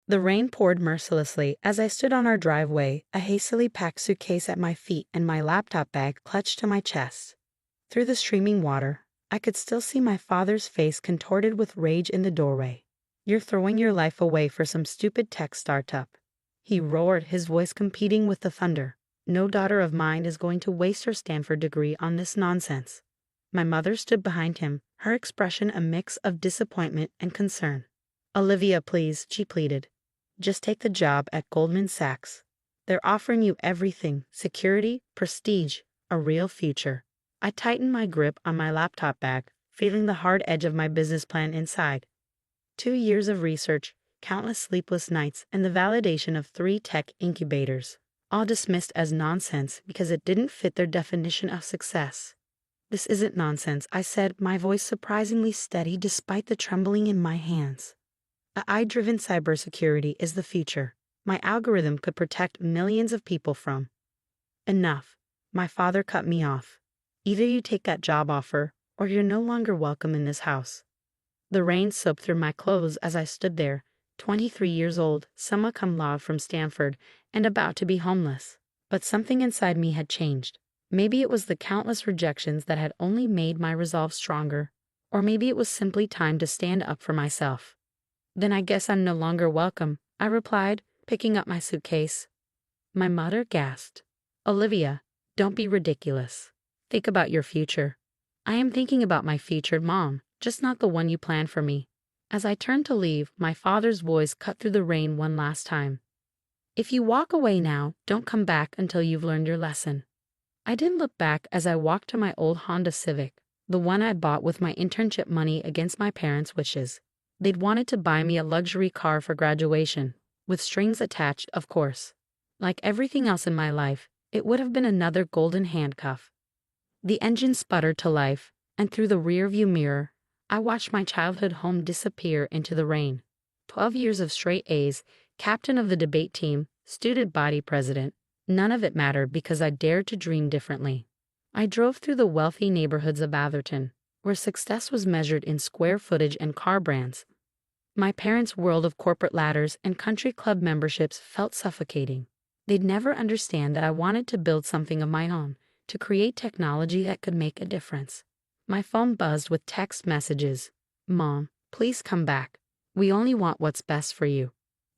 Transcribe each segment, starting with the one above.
The rain poured mercilessly as I stood on our driveway, a hastily packed suitcase at my feet and my laptop bag clutched to my chest. Through the streaming water, I could still see my father's face contorted with rage in the doorway. "You're throwing your life away for some stupid tech startup," he roared, his voice competing with the thunder. "No daughter of mine is going to waste her Stanford degree on this nonsense." My mother stood behind him, her expression a mix of disappointment and concern. "Olivia, please," she pleaded. "Just take the job at Goldman Sachs. They're offering you everything: security, prestige, a real future." I tightened my grip on my laptop bag, feeling the hard edge of my business plan inside. 2 years of research, countless sleepless nights, and the validation of 3 tech incubators, all dismissed as nonsense because it didn't fit their definition of success. "This isn't nonsense," I said, my voice surprisingly steady despite the trembling in my hands. AI-driven cybersecurity is the future. My algorithm could protect millions of people from. "Enough." My father cut me off. "Either you take that job offer, or you're no longer welcome in this house." The rain soaked through my clothes as I stood there, 23 years old, summa cum laude from Stanford, and about to be homeless. But something inside me had changed. Maybe it was the countless rejections that had only made my resolve stronger, or maybe it was simply time to stand up for myself. "Then I guess I'm no longer welcome," I replied, picking up my suitcase. My mother gasped. "Olivia, don't be ridiculous. Think about your future." "I am thinking about my future, Mom, just not the one you planned for me." As I turned to leave, my father's voice cut through the rain one last time. "If you walk away now, don't come back until you've learned your lesson." I didn't look back as I walked to my old Honda Civic, the one I bought with my internship money against my parents' wishes. They'd wanted to buy me a luxury car for graduation, with strings attached, of course. Like everything else in my life, it would have been another golden handcuff. The engine sputtered to life, and through the rearview mirror, I watched my childhood home disappear into the rain. 12 years of straight A's, captain of the debate team, student body president. None of it mattered because I dared to dream differently. I drove through the wealthy neighborhoods of Atherton, where success was measured in square footage and car brands. My parents' world of corporate ladders and country club memberships felt suffocating. They'd never understand that I wanted to build something of my own, to create technology that could make a difference. My phone buzzed with text messages. "Mom, please come back. We only want what's best for you."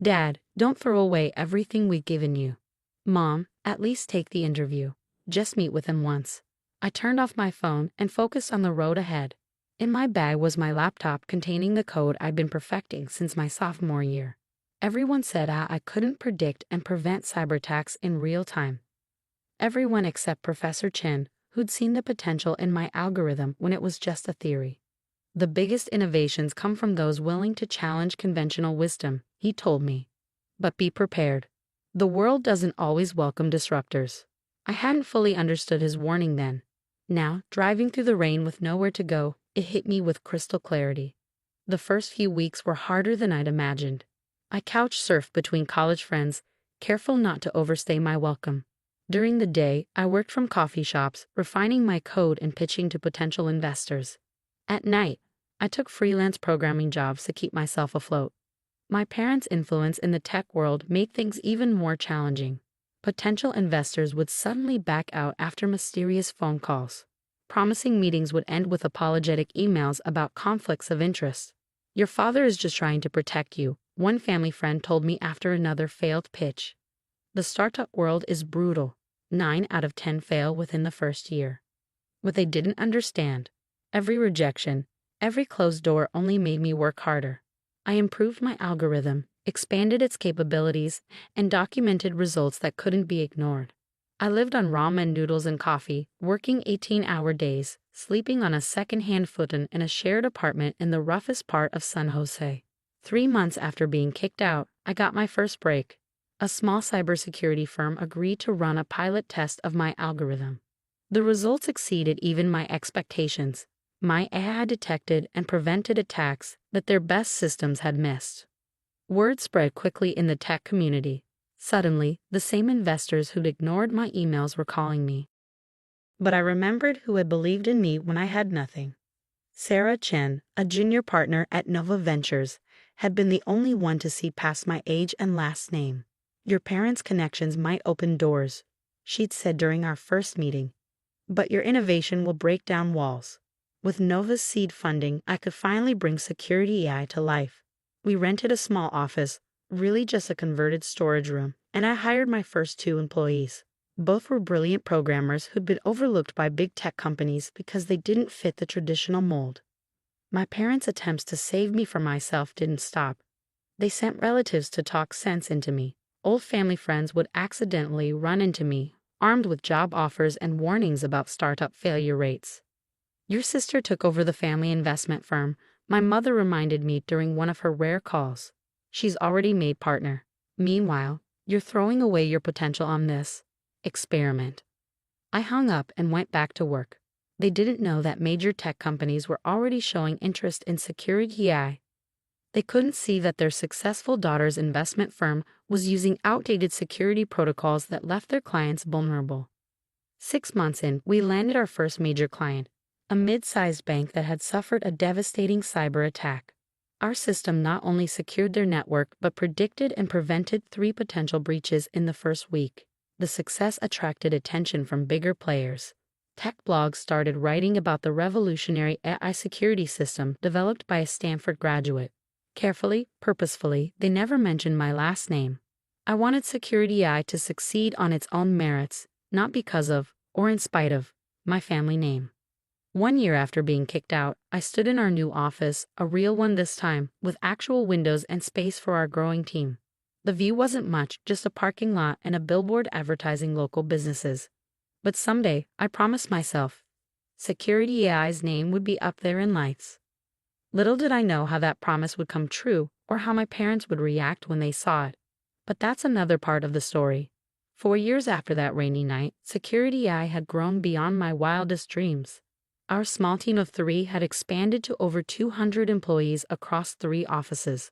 "Dad, don't throw away everything we've given you." "Mom, at least take the interview. Just meet with him once." I turned off my phone and focused on the road ahead. In my bag was my laptop containing the code I'd been perfecting since my sophomore year. Everyone said I couldn't predict and prevent cyber attacks in real time. Everyone except Professor Chen, who'd seen the potential in my algorithm when it was just a theory. "The biggest innovations come from those willing to challenge conventional wisdom," he told me. "But be prepared. The world doesn't always welcome disruptors." I hadn't fully understood his warning then. Now, driving through the rain with nowhere to go, it hit me with crystal clarity. The first few weeks were harder than I'd imagined. I couch surfed between college friends, careful not to overstay my welcome. During the day, I worked from coffee shops, refining my code and pitching to potential investors. At night, I took freelance programming jobs to keep myself afloat. My parents' influence in the tech world made things even more challenging. Potential investors would suddenly back out after mysterious phone calls. Promising meetings would end with apologetic emails about conflicts of interest. "Your father is just trying to protect you," one family friend told me after another failed pitch. The startup world is brutal. 9 out of 10 fail within the first year. What they didn't understand, every rejection, every closed door only made me work harder. I improved my algorithm, expanded its capabilities, and documented results that couldn't be ignored. I lived on ramen noodles and coffee, working 18-hour days, sleeping on a second-hand futon in a shared apartment in the roughest part of San Jose. 3 months after being kicked out, I got my first break. A small cybersecurity firm agreed to run a pilot test of my algorithm. The results exceeded even my expectations. My AI detected and prevented attacks that their best systems had missed. Word spread quickly in the tech community. Suddenly, the same investors who'd ignored my emails were calling me. But I remembered who had believed in me when I had nothing. Sarah Chen, a junior partner at Nova Ventures, had been the only one to see past my age and last name. "Your parents' connections might open doors," she'd said during our first meeting, "but your innovation will break down walls." With Nova's seed funding, I could finally bring Security AI to life. We rented a small office, really just a converted storage room, and I hired my first 2 employees. Both were brilliant programmers who'd been overlooked by big tech companies because they didn't fit the traditional mold. My parents' attempts to save me from myself didn't stop. They sent relatives to talk sense into me. Old family friends would accidentally run into me, armed with job offers and warnings about startup failure rates. "Your sister took over the family investment firm," my mother reminded me during one of her rare calls. "She's already made partner. Meanwhile, you're throwing away your potential on this experiment." I hung up and went back to work. They didn't know that major tech companies were already showing interest in Security AI. They couldn't see that their successful daughter's investment firm was using outdated security protocols that left their clients vulnerable. 6 months in, we landed our first major client, a mid-sized bank that had suffered a devastating cyber attack. Our system not only secured their network but predicted and prevented 3 potential breaches in the first week. The success attracted attention from bigger players. Tech blogs started writing about the revolutionary AI security system developed by a Stanford graduate. Carefully, purposefully, they never mentioned my last name. I wanted Security AI to succeed on its own merits, not because of, or in spite of, my family name. 1 year after being kicked out, I stood in our new office, a real one this time, with actual windows and space for our growing team. The view wasn't much, just a parking lot and a billboard advertising local businesses. But someday, I promised myself, Security AI's name would be up there in lights. Little did I know how that promise would come true or how my parents would react when they saw it. But that's another part of the story. 4 years after that rainy night, Security AI had grown beyond my wildest dreams. Our small team of 3 had expanded to over 200 employees across 3 offices.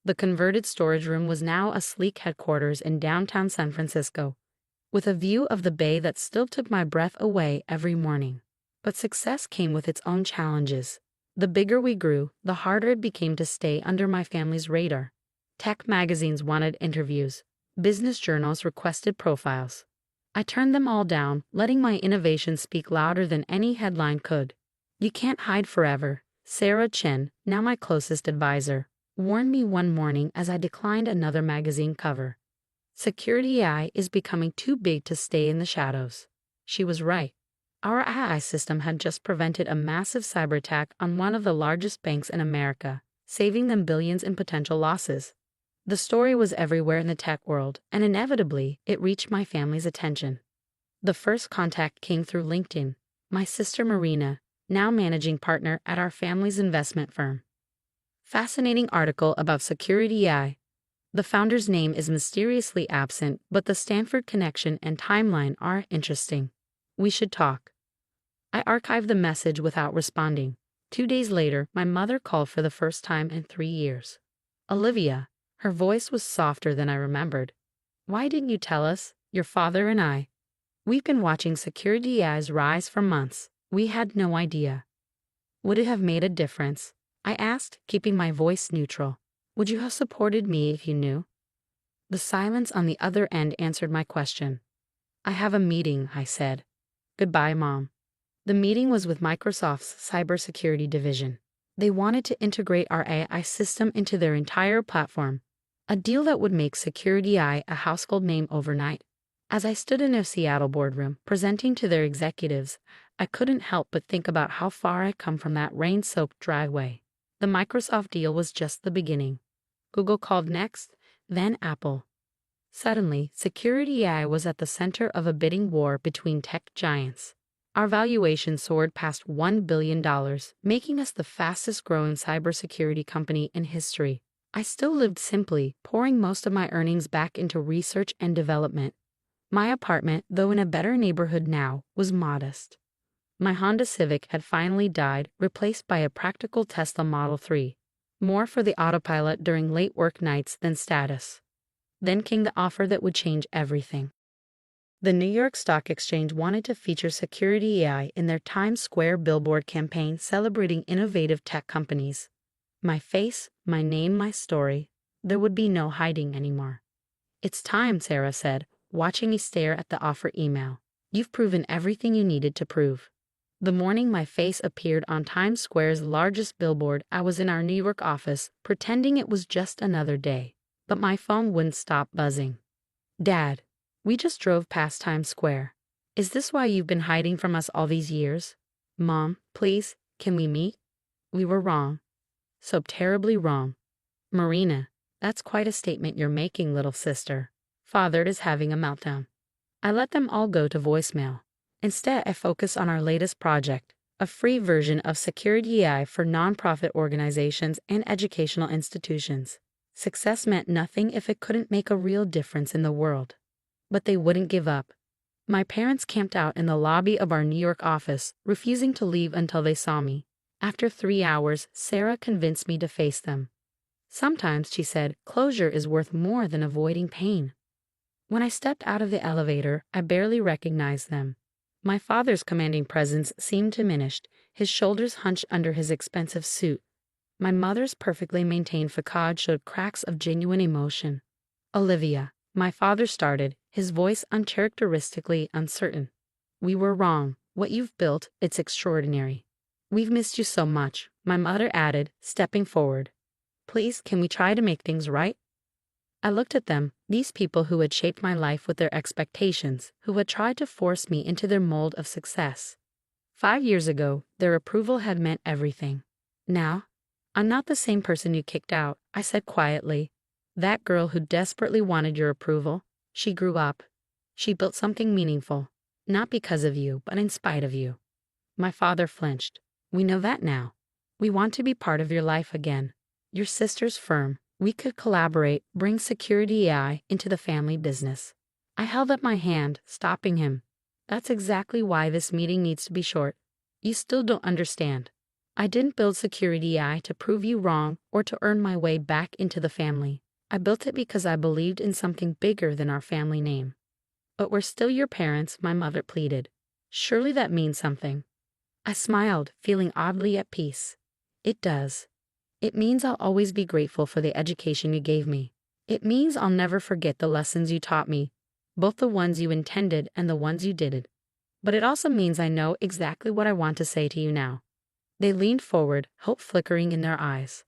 The converted storage room was now a sleek headquarters in downtown San Francisco, with a view of the bay that still took my breath away every morning. But success came with its own challenges. The bigger we grew, the harder it became to stay under my family's radar. Tech magazines wanted interviews. Business journals requested profiles. I turned them all down, letting my innovation speak louder than any headline could. "You can't hide forever," Sarah Chen, now my closest advisor, warned me one morning as I declined another magazine cover. Security AI is becoming too big to stay in the shadows. She was right. Our AI system had just prevented a massive cyber attack on one of the largest banks in America, saving them billions in potential losses. The story was everywhere in the tech world, and inevitably, it reached my family's attention. The first contact came through LinkedIn. My sister Marina, now managing partner at our family's investment firm. Fascinating article about Security AI. The founder's name is mysteriously absent, but the Stanford connection and timeline are interesting. We should talk. I archived the message without responding. 2 days later, my mother called for the first time in 3 years. Olivia. Her voice was softer than I remembered. "Why didn't you tell us, your father and I? We've been watching Security AI's rise for months. We had no idea." "Would it have made a difference?" I asked, keeping my voice neutral. "Would you have supported me if you knew?" The silence on the other end answered my question. "I have a meeting," I said. "Goodbye, Mom." The meeting was with Microsoft's cybersecurity division. They wanted to integrate our AI system into their entire platform, a deal that would make Security AI a household name overnight. As I stood in a Seattle boardroom, presenting to their executives, I couldn't help but think about how far I'd come from that rain-soaked driveway. The Microsoft deal was just the beginning. Google called next, then Apple. Suddenly, Security AI was at the center of a bidding war between tech giants. Our valuation soared past $1 billion, making us the fastest-growing cybersecurity company in history. I still lived simply, pouring most of my earnings back into research and development. My apartment, though in a better neighborhood now, was modest. My Honda Civic had finally died, replaced by a practical Tesla Model 3. More for the autopilot during late work nights than status. Then came the offer that would change everything. The New York Stock Exchange wanted to feature Security AI in their Times Square billboard campaign celebrating innovative tech companies. My face, my name, my story. There would be no hiding anymore. "It's time," Sarah said, watching me stare at the offer email. "You've proven everything you needed to prove." The morning my face appeared on Times Square's largest billboard, I was in our New York office, pretending it was just another day. But my phone wouldn't stop buzzing. "Dad, we just drove past Times Square. Is this why you've been hiding from us all these years?" "Mom, please, can we meet?" "We were wrong. So terribly wrong." "Marina, that's quite a statement you're making, little sister." Father is having a meltdown. I let them all go to voicemail. Instead, I focus on our latest project, a free version of Security AI for nonprofit organizations and educational institutions. Success meant nothing if it couldn't make a real difference in the world. But they wouldn't give up. My parents camped out in the lobby of our New York office, refusing to leave until they saw me. After 3 hours, Sarah convinced me to face them. "Sometimes," she said, "closure is worth more than avoiding pain." When I stepped out of the elevator, I barely recognized them. My father's commanding presence seemed diminished, his shoulders hunched under his expensive suit. My mother's perfectly maintained facade showed cracks of genuine emotion. "Olivia," my father started, his voice uncharacteristically uncertain. "We were wrong. What you've built, it's extraordinary." "We've missed you so much," my mother added, stepping forward. "Please, can we try to make things right?" I looked at them, these people who had shaped my life with their expectations, who had tried to force me into their mold of success. 5 years ago, their approval had meant everything. Now, "I'm not the same person you kicked out," I said quietly. "That girl who desperately wanted your approval, she grew up. She built something meaningful, not because of you, but in spite of you." My father flinched. "We know that now. We want to be part of your life again. Your sister's firm. We could collaborate, bring Security AI into the family business." I held up my hand, stopping him. "That's exactly why this meeting needs to be short. You still don't understand. I didn't build Security AI to prove you wrong or to earn my way back into the family. I built it because I believed in something bigger than our family name." "But we're still your parents," my mother pleaded. "Surely that means something." I smiled, feeling oddly at peace. "It does. It means I'll always be grateful for the education you gave me. It means I'll never forget the lessons you taught me, both the ones you intended and the ones you didn't. But it also means I know exactly what I want to say to you now." They leaned forward, hope flickering in their eyes.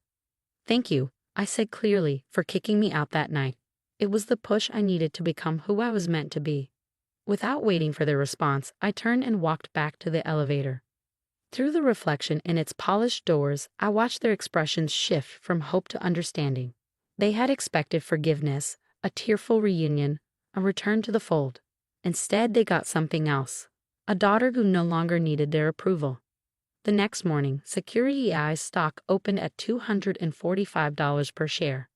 "Thank you," I said clearly, "for kicking me out that night. It was the push I needed to become who I was meant to be." Without waiting for their response, I turned and walked back to the elevator. Through the reflection in its polished doors, I watched their expressions shift from hope to understanding. They had expected forgiveness, a tearful reunion, a return to the fold. Instead, they got something else, a daughter who no longer needed their approval. The next morning, Security AI's stock opened at $245 per share.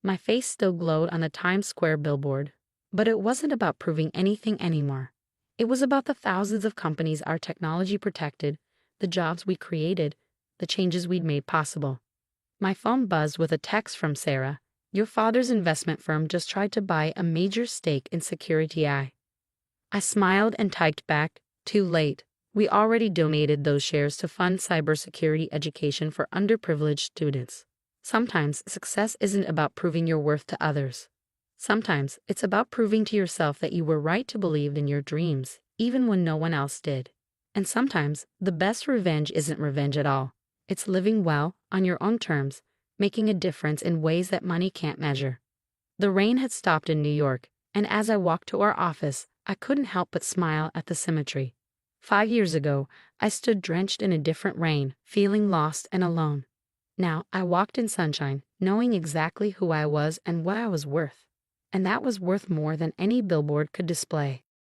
My face still glowed on the Times Square billboard, but it wasn't about proving anything anymore. It was about the thousands of companies our technology protected, the jobs we created, the changes we'd made possible. My phone buzzed with a text from Sarah. "Your father's investment firm just tried to buy a major stake in Security AI." I smiled and typed back, "Too late. We already donated those shares to fund cybersecurity education for underprivileged students." Sometimes success isn't about proving your worth to others. Sometimes it's about proving to yourself that you were right to believe in your dreams, even when no one else did. And sometimes the best revenge isn't revenge at all. It's living well, on your own terms, making a difference in ways that money can't measure. The rain had stopped in New York, and as I walked to our office, I couldn't help but smile at the symmetry. 5 years ago, I stood drenched in a different rain, feeling lost and alone. Now I walked in sunshine, knowing exactly who I was and what I was worth. And that was worth more than any billboard could display.